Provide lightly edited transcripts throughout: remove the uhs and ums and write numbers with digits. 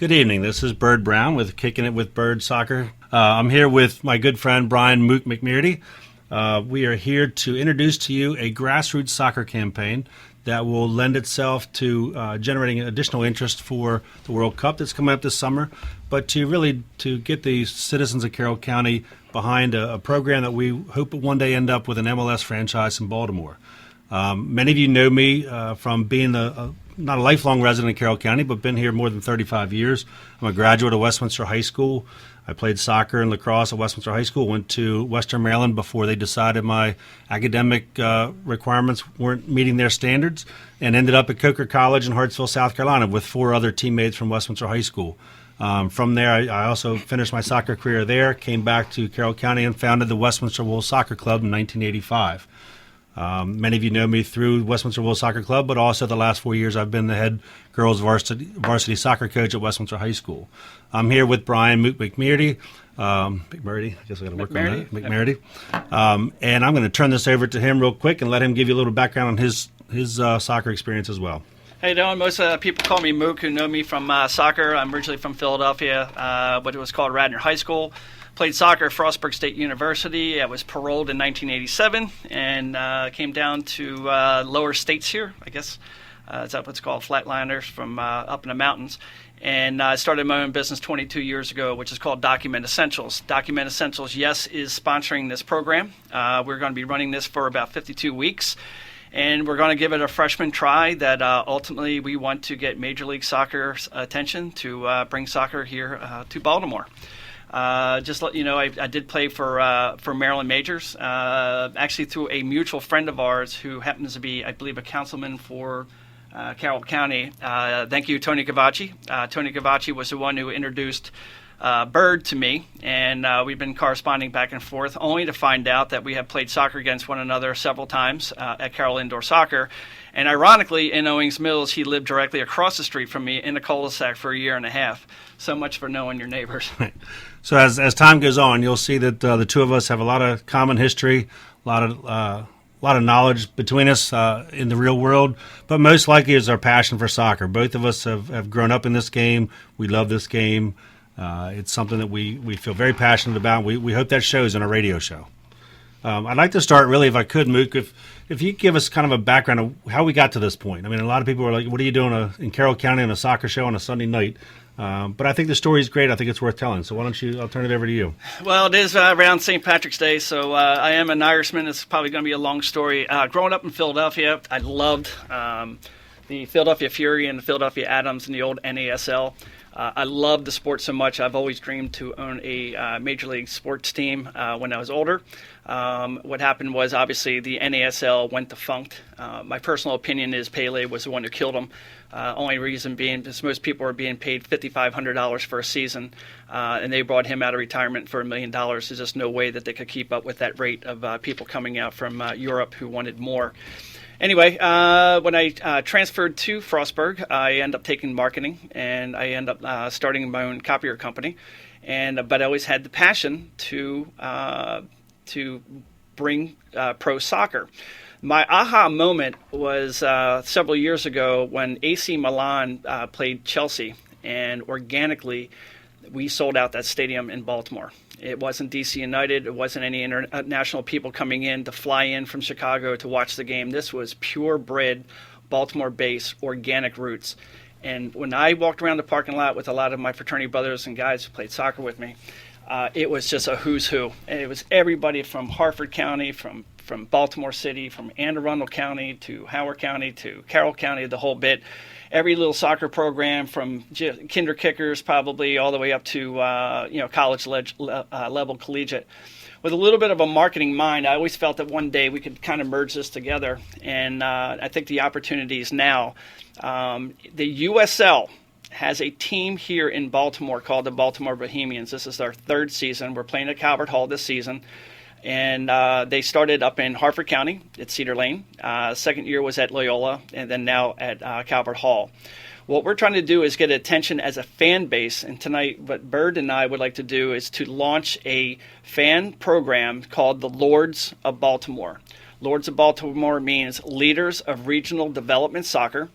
Good evening. This is Bird Brown with Kicking It with Bird Soccer. I'm here with my good friend Brian Mook McMurdy. We are here to introduce to you a grassroots soccer campaign that will lend itself to generating additional interest for the World Cup that's coming up this summer, but to get the citizens of Carroll County behind a program that we hope will one day end up with an MLS franchise in Baltimore. Many of you know me from being not a lifelong resident of Carroll County, but been here more than 35 years. I'm a graduate of Westminster High School. I played soccer and lacrosse at Westminster High School, went to Western Maryland before they decided my academic requirements weren't meeting their standards, and ended up at Coker College in Hartsville, South Carolina with 4 other teammates from Westminster High School. From there, I also finished my soccer career there, came back to Carroll County and founded the Westminster Wolves Soccer Club in 1985. Many of you know me through Westminster Wolves Soccer Club, but also the last 4 years I've been the head girls varsity soccer coach at Westminster High School. I'm here with Brian Mook McMurdy. McMurdy, I guess I got to work on that. McMurdy. And I'm going to turn this over to him real quick and let him give you a little background on his soccer experience as well. How you doing? Most people call me Mook who know me from soccer. I'm originally from Philadelphia, what it was called Radnor High School. Played soccer at Frostburg State University. I was paroled in 1987 and came down to lower states here, I guess. Is that what's called flatliners from up in the mountains. And I started my own business 22 years ago, which is called Document Essentials. Document Essentials, yes, is sponsoring this program. We're going to be running this for about 52 weeks. And we're going to give it a freshman try that ultimately we want to get Major League Soccer's attention to bring soccer here to Baltimore. Just let you know, I did play for Maryland Majors, actually through a mutual friend of ours who happens to be, I believe, a councilman for Carroll County. Thank you, Tony Cavacci. Tony Cavacci was the one who introduced Bird to me, and we've been corresponding back and forth, only to find out that we have played soccer against one another several times at Carroll Indoor Soccer. And ironically, in Owings Mills, he lived directly across the street from me in a cul-de-sac for a year and a half. So much for knowing your neighbors. So as time goes on, you'll see that the two of us have a lot of common history, a lot of knowledge between us in the real world, but most likely is our passion for soccer. Both of us have grown up in this game. We love this game. It's something that we feel very passionate about. We hope that shows in our radio show. I'd like to start, really, if I could, Mook, if you give us kind of a background of how we got to this point. I mean, a lot of people are like, what are you doing in Carroll County on a soccer show on a Sunday night? But I think the story is great. I think it's worth telling. So why don't I'll turn it over to you. Well, it is around St. Patrick's Day, so I am an Irishman. It's probably going to be a long story. Growing up in Philadelphia, I loved the Philadelphia Fury and the Philadelphia Atoms and the old NASL. I loved the sport so much. I've always dreamed to own a major league sports team when I was older. What happened was, obviously, the NASL went defunct. My personal opinion is Pele was the one who killed him. Only reason being because most people are being paid $5,500 for a season, and they brought him out of retirement for $1 million. There's just no way that they could keep up with that rate of people coming out from Europe who wanted more. Anyway, when I transferred to Frostburg, I ended up taking marketing, and I ended up starting my own copier company. But I always had the passion to bring pro soccer. My aha moment was several years ago when AC Milan played Chelsea, and organically we sold out that stadium in Baltimore. It wasn't DC United. It wasn't any international people coming in to fly in from Chicago to watch the game. This was purebred, Baltimore-based, organic roots. And when I walked around the parking lot with a lot of my fraternity brothers and guys who played soccer with me, it was just a who's who. And it was everybody from Harford County, from Baltimore City, from Anne Arundel County to Howard County to Carroll County, the whole bit. Every little soccer program from kinder kickers probably all the way up to college level collegiate. With a little bit of a marketing mind, I always felt that one day we could kind of merge this together, and I think the opportunity is now. The USL has a team here in Baltimore called the Baltimore Bohemians. This is our 3rd season. We're playing at Calvert Hall this season. And they started up in Harford County at Cedar Lane. Second year was at Loyola, and then now at Calvert Hall. What we're trying to do is get attention as a fan base. And tonight, what Bird and I would like to do is to launch a fan program called the Lords of Baltimore. Lords of Baltimore means Leaders of Regional Development Soccer.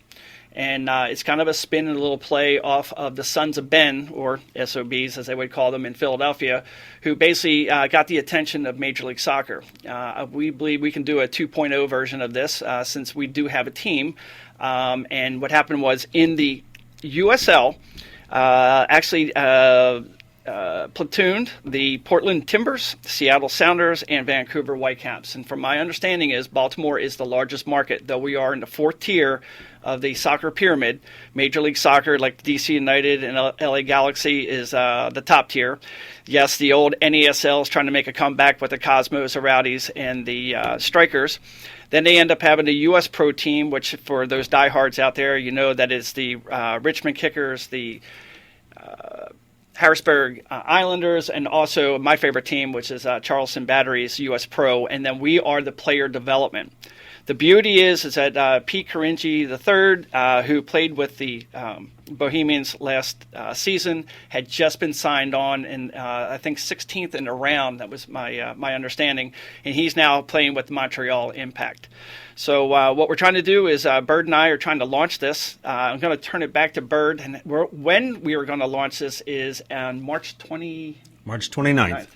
And it's kind of a spin and a little play off of the Sons of Ben, or SOBs as they would call them in Philadelphia, who basically got the attention of Major League Soccer. We believe we can do a 2.0 version of this since we do have a team. And what happened was in the USL, platooned the Portland Timbers, Seattle Sounders, and Vancouver Whitecaps. And from my understanding is Baltimore is the largest market, though we are in the fourth tier of the soccer pyramid. Major League Soccer, like DC United and LA Galaxy, is the top tier. Yes, the old NASL is trying to make a comeback with the Cosmos, the Rowdies, and the Strikers. Then they end up having the U.S. Pro team, which for those diehards out there, you know that it's the Richmond Kickers, the Harrisburg Islanders, and also my favorite team, which is Charleston Batteries, U.S. Pro, and then we are the player development. The beauty is that Pete Caringi III, who played with the Bohemians last season, had just been signed on, and I think 16th in the round. That was my understanding, and he's now playing with Montreal Impact. So what we're trying to do is Bird and I are trying to launch this. I'm going to turn it back to Bird, and when we are going to launch this is on March 29th.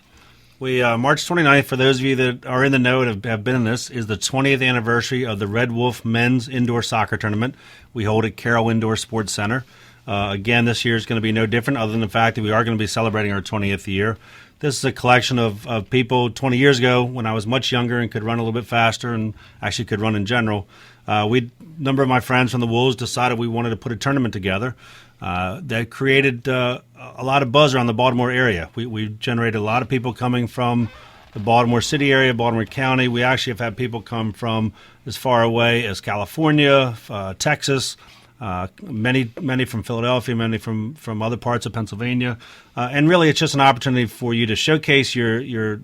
March 29th, for those of you that are in the know and have been in this, is the 20th anniversary of the Red Wolf Men's Indoor Soccer Tournament we hold at Carroll Indoor Sports Center. Again, this year is going to be no different other than the fact that we are going to be celebrating our 20th year. This is a collection of people 20 years ago when I was much younger and could run a little bit faster and actually could run in general. A number of my friends from the Wolves decided we wanted to put a tournament together that created a lot of buzz around the Baltimore area. We generated a lot of people coming from the Baltimore City area, Baltimore County. We actually have had people come from as far away as California, Texas, many from Philadelphia, many from other parts of Pennsylvania. And really it's just an opportunity for you to showcase your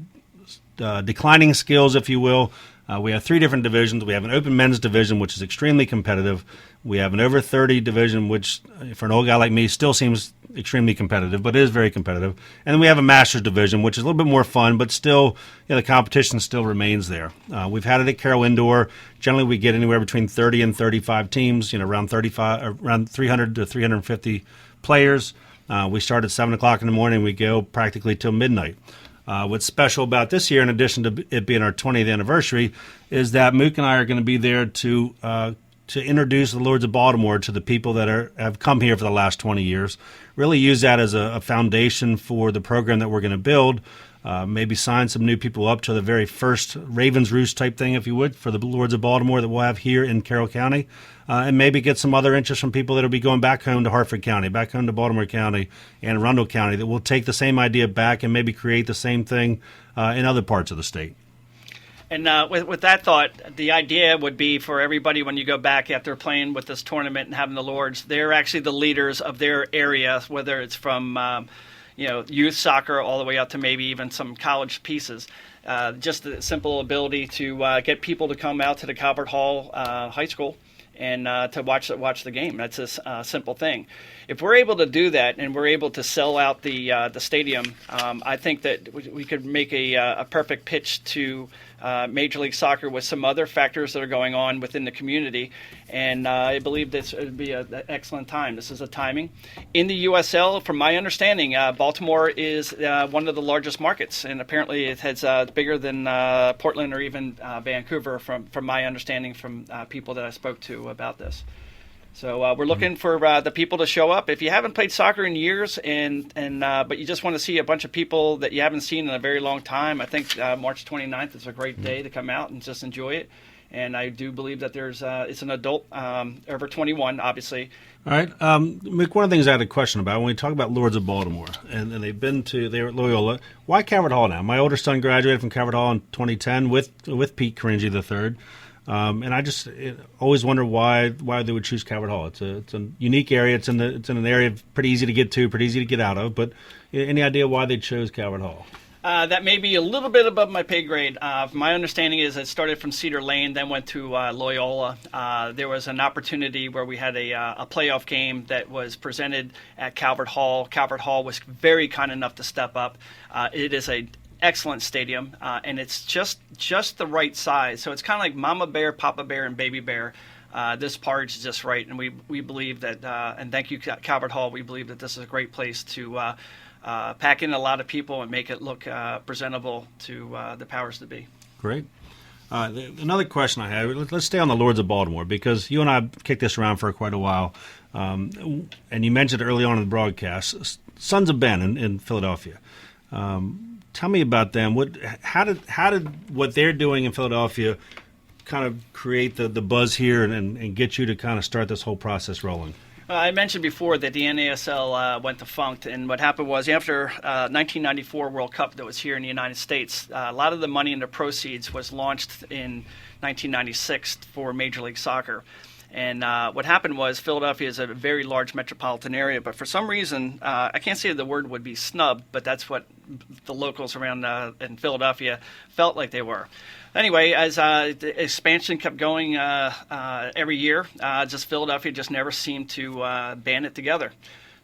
declining skills, if you will. We have three different divisions. We have an open men's division, which is extremely competitive. We have an over 30 division, which for an old guy like me still seems extremely competitive, but it is very competitive. And then we have a masters division, which is a little bit more fun, but still, the competition still remains there. We've had it at Carroll Indoor. Generally, we get anywhere between 30 and 35 teams, around 300 to 350 players. We start at 7 o'clock in the morning. We go practically till midnight. What's special about this year, in addition to it being our 20th anniversary, is that Mook and I are going to be there to introduce the Lords of Baltimore to the people that have come here for the last 20 years. Really use that as a foundation for the program that we're going to build. Maybe sign some new people up to the very first Ravens Roost type thing, if you would, for the Lords of Baltimore that we'll have here in Carroll County. And maybe get some other interest from people that will be going back home to Hartford County, back home to Baltimore County and Arundel County, that will take the same idea back and maybe create the same thing in other parts of the state. And with that thought, the idea would be for everybody when you go back after playing with this tournament and having the Lords, they're actually the leaders of their area, whether it's from youth soccer all the way up to maybe even some college pieces. Just the simple ability to get people to come out to the Calvert Hall High School and to watch the game. That's a simple thing. If we're able to do that and we're able to sell out the stadium, I think that we could make a perfect pitch to Major League Soccer with some other factors that are going on within the community. And I believe this would be an excellent time. This is a timing. In the USL, from my understanding, Baltimore is one of the largest markets, and apparently it has bigger than Portland or even Vancouver, from my understanding from people that I spoke to about this. So we're looking for the people to show up. If you haven't played soccer in years, but you just want to see a bunch of people that you haven't seen in a very long time, I think March 29th is a great day to come out and just enjoy it. And I do believe that it's an adult over 21, obviously. All right. Mick, one of the things I had a question about, when we talk about Lords of Baltimore, and they were at Loyola, why Calvert Hall now? My older son graduated from Calvert Hall in 2010 with Pete Caringi III. And I just always wonder why they would choose Calvert Hall. It's a unique area. It's in an area pretty easy to get to, pretty easy to get out of. But any idea why they chose Calvert Hall? That may be a little bit above my pay grade. My understanding is it started from Cedar Lane, then went to Loyola. There was an opportunity where we had a playoff game that was presented at Calvert Hall. Calvert Hall was very kind enough to step up. It is a excellent stadium, and it's just the right size. So it's kind of like Mama Bear, Papa Bear, and Baby Bear. this porridge is just right. And we believe that, and thank you, Calvert Hall, we believe that this is a great place to pack in a lot of people and make it look presentable to the powers that be. Great. Another question I had, let's stay on the Lords of Baltimore, because you and I kicked this around for quite a while. And you mentioned early on in the broadcast, Sons of Ben in Philadelphia. Tell me about them. How did what they're doing in Philadelphia kind of create the buzz here and get you to kind of start this whole process rolling? I mentioned before that the NASL went defunct, and what happened was after 1994 World Cup that was here in the United States, a lot of the money and the proceeds was launched in 1996 for Major League Soccer. And what happened was Philadelphia is a very large metropolitan area, but for some reason, I can't say the word would be snubbed, but that's what the locals around in Philadelphia felt like they were. Anyway, as the expansion kept going every year, just Philadelphia just never seemed to band it together.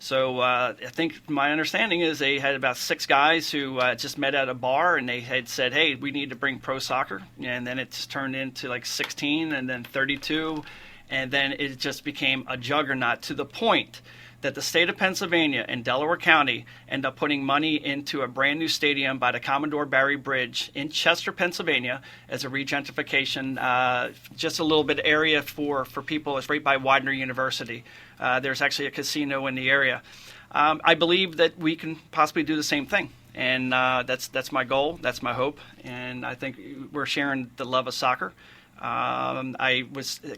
So I think my understanding is they had about 6 guys who just met at a bar, and they had said, hey, we need to bring pro soccer. And then it's turned into like 16 and then 32. And then it just became a juggernaut to the point that the state of Pennsylvania and Delaware County end up putting money into a brand new stadium by the Commodore Barry Bridge in Chester, Pennsylvania, as a regentrification, just a little bit area for people. It's right by Widener University. There's actually a casino in the area. I believe that we can possibly do the same thing. And that's my goal. That's my hope. And I think we're sharing the love of soccer. I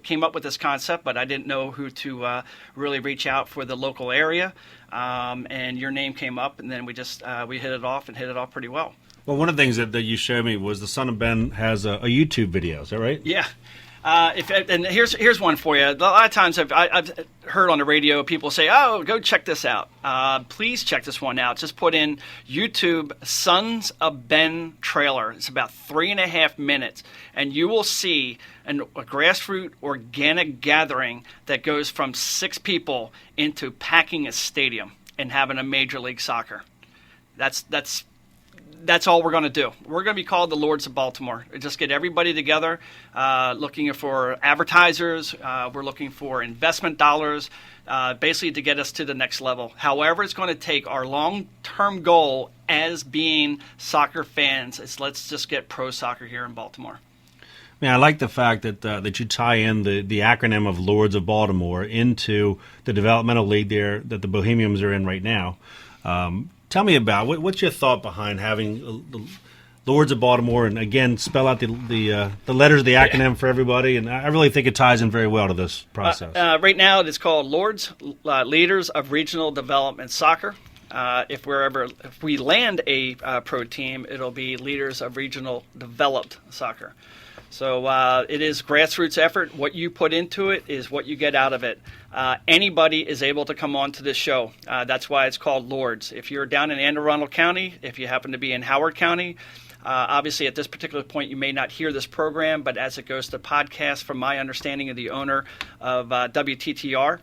came up with this concept, but I didn't know who to really reach out for the local area, and your name came up, and then we hit it off pretty well. Well, one of the things that you showed me was the Son of Ben has a YouTube video. Is that right? Yeah. And here's one for you. A lot of times I've heard on the radio people say, "Oh, go check this out." Please check this one out. Just put in YouTube Sons of Ben trailer. It's about 3.5 minutes, and you will see a grassroots organic gathering that goes from 6 people into packing a stadium and having a Major League Soccer. That's all we're going to do. We're going to be called the Lords of Baltimore. Just get everybody together, looking for advertisers. We're looking for investment dollars, basically to get us to the next level. However, it's going to take our long-term goal as being soccer fans is let's just get pro soccer here in Baltimore. I like the fact that you tie in the acronym of Lords of Baltimore into the developmental league there that the Bohemians are in right now. Tell me about what's your thought behind having the Lords of Baltimore, and again spell out the letters of the acronym for everybody. And I really think it ties in very well to this process. Right now, it's called Lords Leaders of Regional Development Soccer. If we land a pro team, it'll be Leaders of Regional Developed Soccer. So it is grassroots effort. What you put into it is what you get out of it. Anybody is able to come on to this show. That's why it's called Lords. If you're down in Anne Arundel County, if you happen to be in Howard County, obviously at this particular point you may not hear this program, but as it goes to podcast, from my understanding of the owner of WTTR,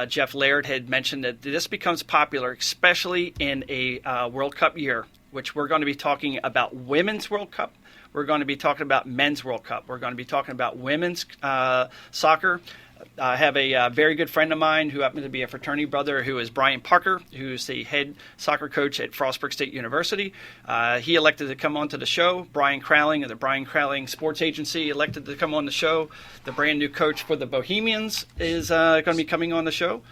Jeff Laird had mentioned that this becomes popular, especially in a World Cup year, which we're going to be talking about Women's World Cup. We're going to be talking about Men's World Cup. We're going to be talking about women's soccer. I have a very good friend of mine who happens to be a fraternity brother, who is Brian Parker, who's the head soccer coach at Frostburg State University. He elected to come on to the show. Brian Crowling of the Brian Crowling Sports Agency elected to come on the show. The brand new coach for the Bohemians is going to be coming on the show.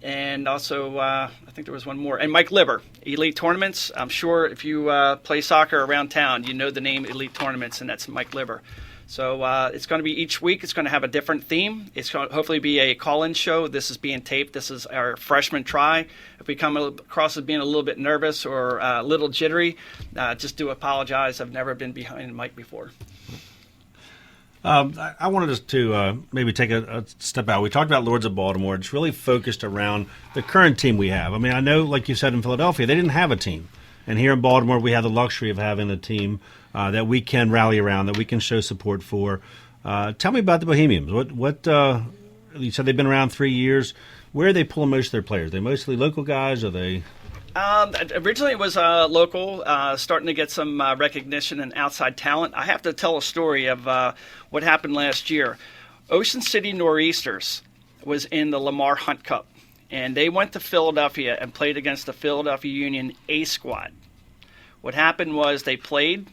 And also, I think there was one more. And Mike Libber, Elite Tournaments. I'm sure if you play soccer around town, you know the name Elite Tournaments, and that's Mike Libber. So it's going to be each week. It's going to have a different theme. It's going to hopefully be a call-in show. This is being taped. This is our freshman try. If we come across as being a little bit nervous or a little jittery, just do apologize. I've never been behind the mic before. I wanted us to maybe take a step out. We talked about Lords of Baltimore. It's really focused around the current team we have. I mean, I know, like you said, in Philadelphia, they didn't have a team. And here in Baltimore, we have the luxury of having a team that we can rally around, that we can show support for. Tell me about the Bohemians. What you said they've been around 3 years. Where are they pulling most of their players? Are they mostly local guys? Are they... Originally it was local, starting to get some recognition and outside talent. I have to tell a story of what happened last year. Ocean City Nor'easters was in the Lamar Hunt Cup, and they went to Philadelphia and played against the Philadelphia Union A squad. What happened was they played,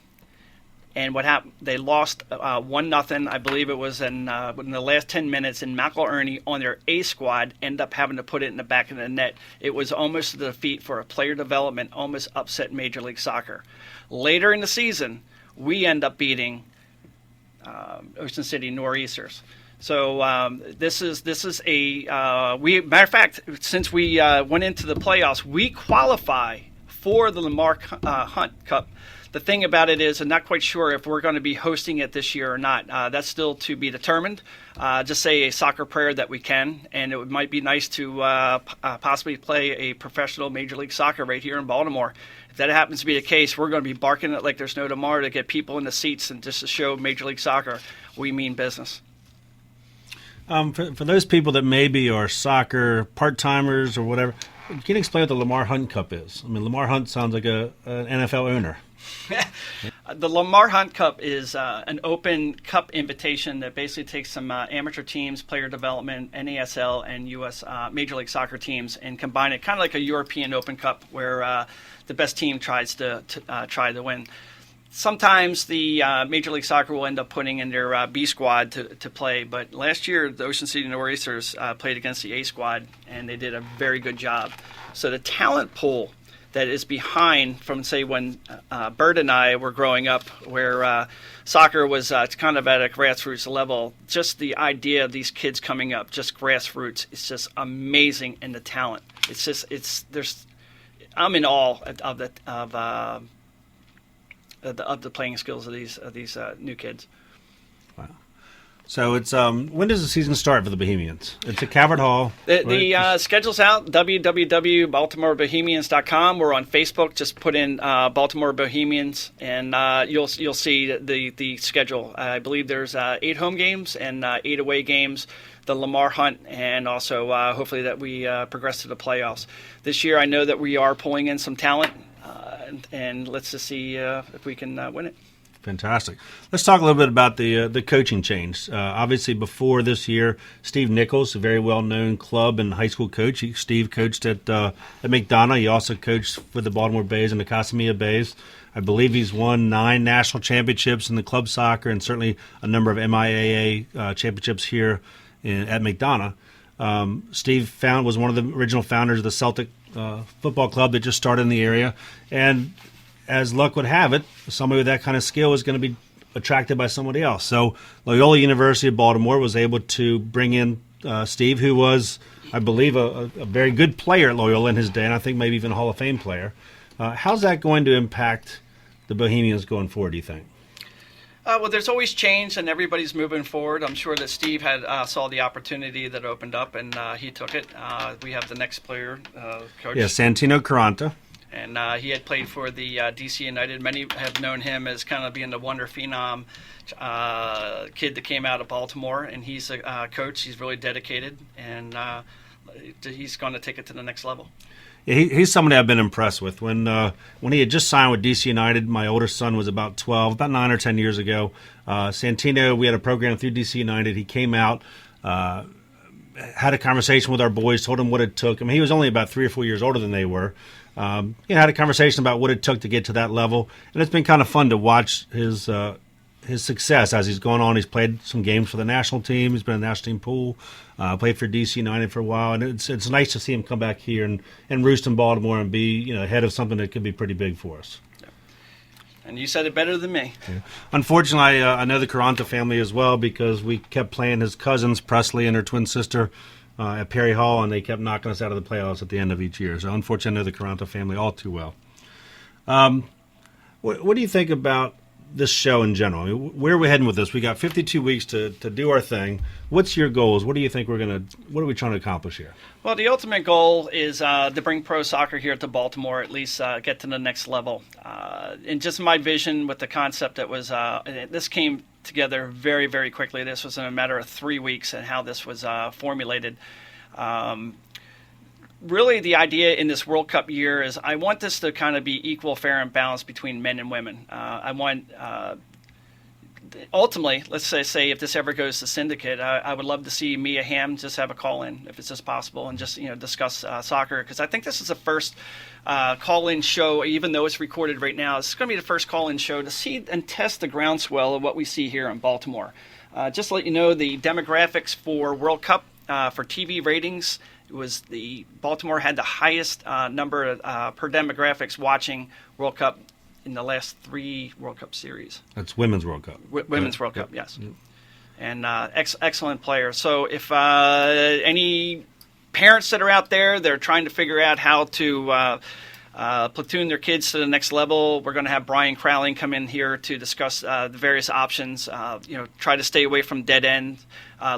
and what happened? They lost 1-0. I believe it was in the last 10 minutes, and McElerney on their A squad ended up having to put it in the back of the net. It was almost a defeat for a player development, almost upset Major League Soccer. Later in the season, we end up beating Ocean City Nor'easters. So this is a matter of fact, since we went into the playoffs, we qualify for the Lamar Hunt Cup. The thing about it is, I'm not quite sure if we're going to be hosting it this year or not. That's still to be determined. Just say a soccer prayer that we can, and it might be nice to possibly play a professional Major League Soccer right here in Baltimore. If that happens to be the case, we're going to be barking it like there's no tomorrow to get people in the seats and just to show Major League Soccer we mean business. For those people that maybe are soccer part-timers or whatever, can you explain what the Lamar Hunt Cup is? I mean, Lamar Hunt sounds like an NFL owner. The Lamar Hunt Cup is an open cup invitation that basically takes some amateur teams, player development, NASL, and U.S. Major League Soccer teams and combine it kind of like a European Open Cup where the best team tries to try to win. Sometimes the Major League Soccer will end up putting in their B squad to play, but last year the Ocean City Nor'easters played against the A squad, and they did a very good job. So the talent pool that is behind from, say, when Bert and I were growing up, where soccer was kind of at a grassroots level, just the idea of these kids coming up, just grassroots, it's just amazing in the talent. I'm in awe of the playing skills of these new kids. Wow. So it's when does the season start for the Bohemians? It's at Calvert Hall. The schedule's out, www.baltimorebohemians.com. We're on Facebook. Just put in Baltimore Bohemians, and you'll see the schedule. I believe there's 8 home games and 8 away games, the Lamar Hunt, and also hopefully that we progress to the playoffs. This year I know that we are pulling in some talent, and let's just see if we can win it. Fantastic. Let's talk a little bit about the coaching change. Obviously, before this year, Steve Nichols, a very well-known club and high school coach. Steve coached at McDonough. He also coached for the Baltimore Bays and the Casamia Bays. I believe he's won 9 national championships in the club soccer and certainly a number of MIAA championships here at McDonough. Steve was one of the original founders of the Celtic football club that just started in the area, and as luck would have it, somebody with that kind of skill is going to be attracted by somebody else. So Loyola University of Baltimore was able to bring in Steve, who was, I believe, a very good player at Loyola in his day, and I think maybe even a Hall of Fame player. How's that going to impact the Bohemians going forward, do you think? Well, there's always change, and everybody's moving forward. I'm sure that Steve had saw the opportunity that opened up, and he took it. We have the next player, coach. Yeah, Santino Caranta. And he had played for the DC United. Many have known him as kind of being the wonder phenom kid that came out of Baltimore. And he's a coach. He's really dedicated, and he's going to take it to the next level. Yeah, he's somebody I've been impressed with. When he had just signed with DC United, my older son was about 12, about 9 or 10 years ago. Santino, we had a program through DC United. He came out, had a conversation with our boys, told them what it took. I mean, he was only about 3 or 4 years older than they were. Had a conversation about what it took to get to that level, and it's been kind of fun to watch his success as he's gone on. He's played some games for the national team. He's been in the national team pool, played for DC United for a while, and it's nice to see him come back here and roost in Baltimore and be ahead of something that could be pretty big for us. Yeah. And you said it better than me. Yeah. Unfortunately, I know the Caranta family as well because we kept playing his cousins, Presley and her twin sister, at Perry Hall, and they kept knocking us out of the playoffs at the end of each year. So unfortunately, I know the Caranta family all too well. What do you think about this show in general? I mean, where are we heading with this? We got 52 weeks to do our thing. What's your goals? What do you think what are we trying to accomplish here? Well, the ultimate goal is to bring pro soccer here to Baltimore, at least get to the next level. And just my vision with the concept that was, this came together very, very quickly. This was in a matter of 3 weeks and how this was formulated. Really, the idea in this World Cup year is I want this to kind of be equal, fair, and balanced between men and women. I want ultimately, let's say if this ever goes to syndicate, I would love to see Mia Hamm just have a call in if it's just possible, and just discuss soccer, because I think this is the first call in show, even though it's recorded right now. It's going to be the first call in show to see and test the groundswell of what we see here in Baltimore. Just to let you know, the demographics for World Cup for TV ratings, it was Baltimore had the highest number per demographics watching World Cup in the last 3 World Cup series. That's Women's World Cup. Women's World Cup, yes. Yep. And excellent player. So if any parents that are out there, they're trying to figure out how to platoon their kids to the next level, we're going to have Brian Crowling come in here to discuss the various options. Try to stay away from dead end.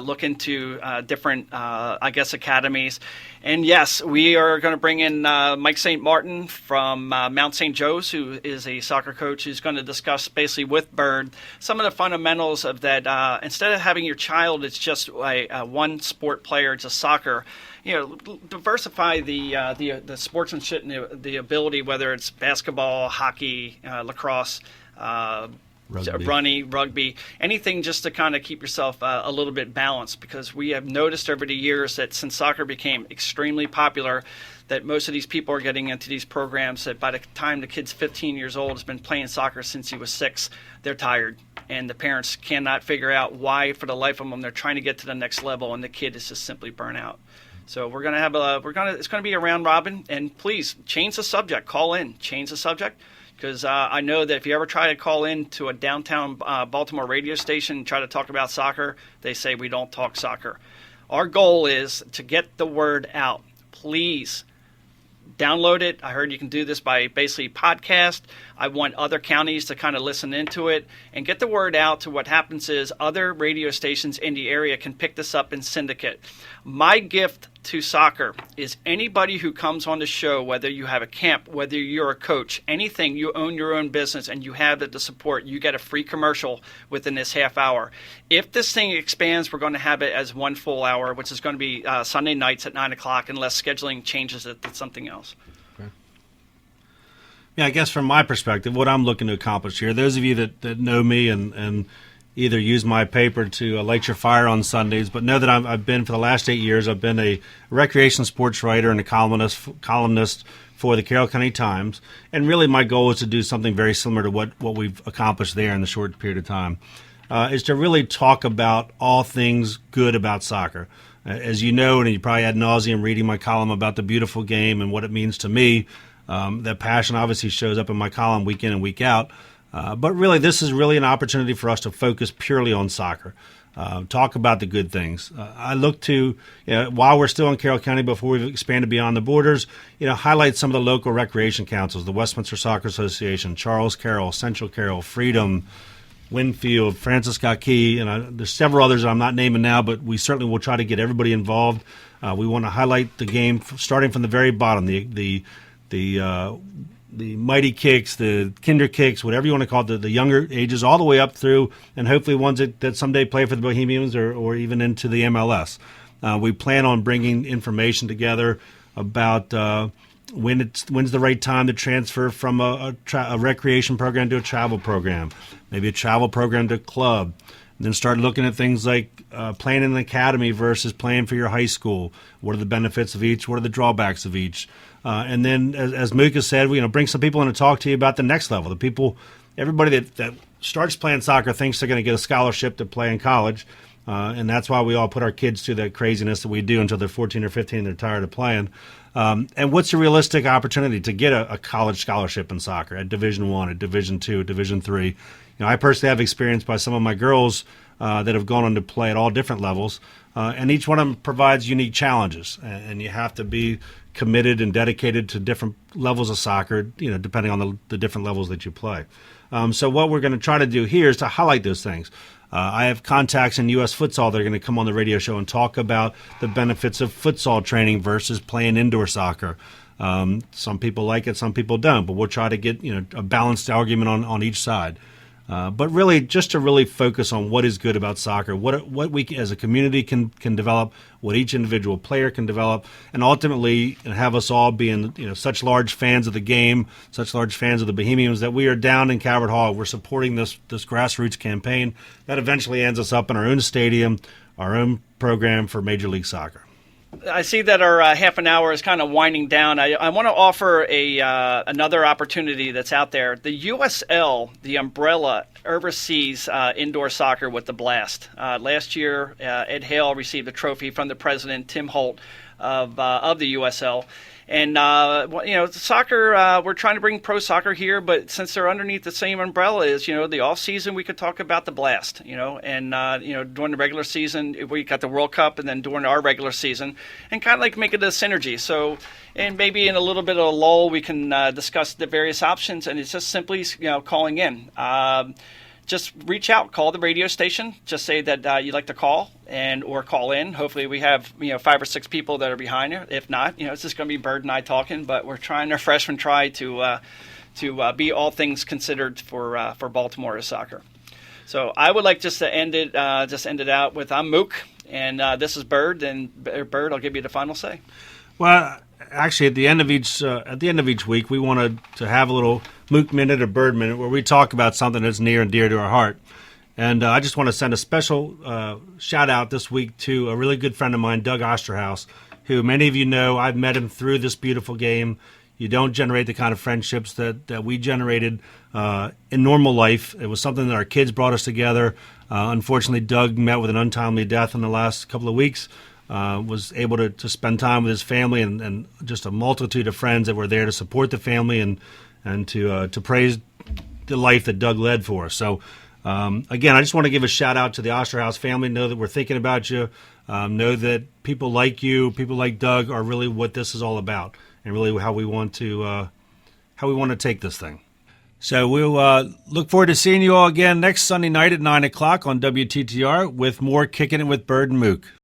Look into different, academies. And yes, we are going to bring in Mike St. Martin from Mount St. Joe's, who is a soccer coach, who's going to discuss basically with Bird some of the fundamentals of that. Instead of having your child, it's just a one sport player, just soccer. Diversify the sportsmanship and the ability, whether it's basketball, hockey, lacrosse, rugby, anything, just to kind of keep yourself a little bit balanced, because we have noticed over the years that since soccer became extremely popular, that most of these people are getting into these programs that by the time the kid's 15 years old, has been playing soccer since he was 6, they're tired. And the parents cannot figure out why, for the life of them, they're trying to get to the next level, and the kid is just simply burnt out. So we're gonna have it's gonna be a round robin, and please change the subject. Call in, change the subject, because I know that if you ever try to call in to a downtown Baltimore radio station and try to talk about soccer, they say we don't talk soccer. Our goal is to get the word out. Please download it. I heard you can do this by basically podcast. I want other counties to kind of listen into it and get the word out. To what happens is other radio stations in the area can pick this up and syndicate. My gift to soccer is anybody who comes on the show, whether you have a camp, whether you're a coach, anything, you own your own business and you have it to support, you get a free commercial within this half hour. If this thing expands, we're going to have it as 1 full hour, which is going to be Sunday nights at 9 o'clock, unless scheduling changes it to something else. Okay. Yeah, I guess from my perspective, what I'm looking to accomplish here, those of you that know me and either use my paper to light your fire on Sundays, but know that I've been, for the last 8 years, I've been a recreation sports writer and a columnist for the Carroll County Times. And really my goal is to do something very similar to what we've accomplished there in the short period of time, is to really talk about all things good about soccer. As you know, and you probably ad nauseum reading my column about the beautiful game and what it means to me, that passion obviously shows up in my column week in and week out. But really, this is really an opportunity for us to focus purely on soccer, talk about the good things. I look to, while we're still in Carroll County, before we've expanded beyond the borders, highlight some of the local recreation councils, the Westminster Soccer Association, Charles Carroll, Central Carroll, Freedom, Winfield, Francis Scott Key, and there's several others that I'm not naming now, but we certainly will try to get everybody involved. We want to highlight the game starting from the very bottom, the mighty kicks, the kinder kicks, whatever you want to call it, the younger ages, all the way up through, and hopefully ones that someday play for the Bohemians or even into the MLS. We plan on bringing information together about when's the right time to transfer from a recreation program to a travel program, maybe a travel program to a club, and then start looking at things like playing in an academy versus playing for your high school. What are the benefits of each? What are the drawbacks of each? And then, as Mook has said, we bring some people in to talk to you about the next level. The people, everybody that starts playing soccer thinks they're going to get a scholarship to play in college, and that's why we all put our kids through that craziness that we do until they're 14 or 15 and they're tired of playing. And what's a realistic opportunity to get a college scholarship in soccer at Division I, at Division II, Division III? I personally have experience by some of my girls that have gone on to play at all different levels, and each one of them provides unique challenges, and you have to be committed and dedicated to different levels of soccer, depending on the different levels that you play. So what we're going to try to do here is to highlight those things. I have contacts in U.S. futsal that are going to come on the radio show and talk about the benefits of futsal training versus playing indoor soccer. Some people like it, some people don't, but we'll try to get a balanced argument on each side. But really, just to really focus on what is good about soccer, what we as a community can develop, what each individual player can develop, and ultimately have us all being such large fans of the game, such large fans of the Bohemians that we are down in Calvert Hall. We're supporting this grassroots campaign that eventually ends us up in our own stadium, our own program for Major League Soccer. I see that our half an hour is kind of winding down. I want to offer another opportunity that's out there. The USL, the umbrella, oversees indoor soccer with the Blast. Last year, Ed Hale received a trophy from the president, Tim Holt, of the USL. And, soccer, we're trying to bring pro soccer here, but since they're underneath the same umbrella as, the off season, we could talk about the Blast, and during the regular season, we got the World Cup, and then during our regular season, and kind of like make it a synergy. So, and maybe in a little bit of a lull, we can discuss the various options, and it's just simply, calling in. Just reach out, call the radio station, just say that you'd like to call or call in. Hopefully we have 5 or 6 people that are behind you. If not, it's just going to be Bird and I talking, but we're trying our freshman try to be all things considered for Baltimore soccer. So I would like just to end it out with I'm Mook, and this is Bird, and Bird, I'll give you the final say. Well, actually, at the end of each week, we wanted to have a little Mook Minute or Bird Minute where we talk about something that's near and dear to our heart. And I just want to send a special shout out this week to a really good friend of mine, Doug Osterhaus, who many of you know. I've met him through this beautiful game. You don't generate the kind of friendships that we generated in normal life. It was something that our kids brought us together. Unfortunately, Doug met with an untimely death in the last couple of weeks. Was able to spend time with his family and just a multitude of friends that were there to support the family and to praise the life that Doug led for us. So, again, I just want to give a shout out to the Osterhaus family. Know that we're thinking about you. Know that people like you, people like Doug, are really what this is all about, and really how we want to take this thing. So we'll look forward to seeing you all again next Sunday night at 9 o'clock on WTTR with more Kicking It with Bird and Mook.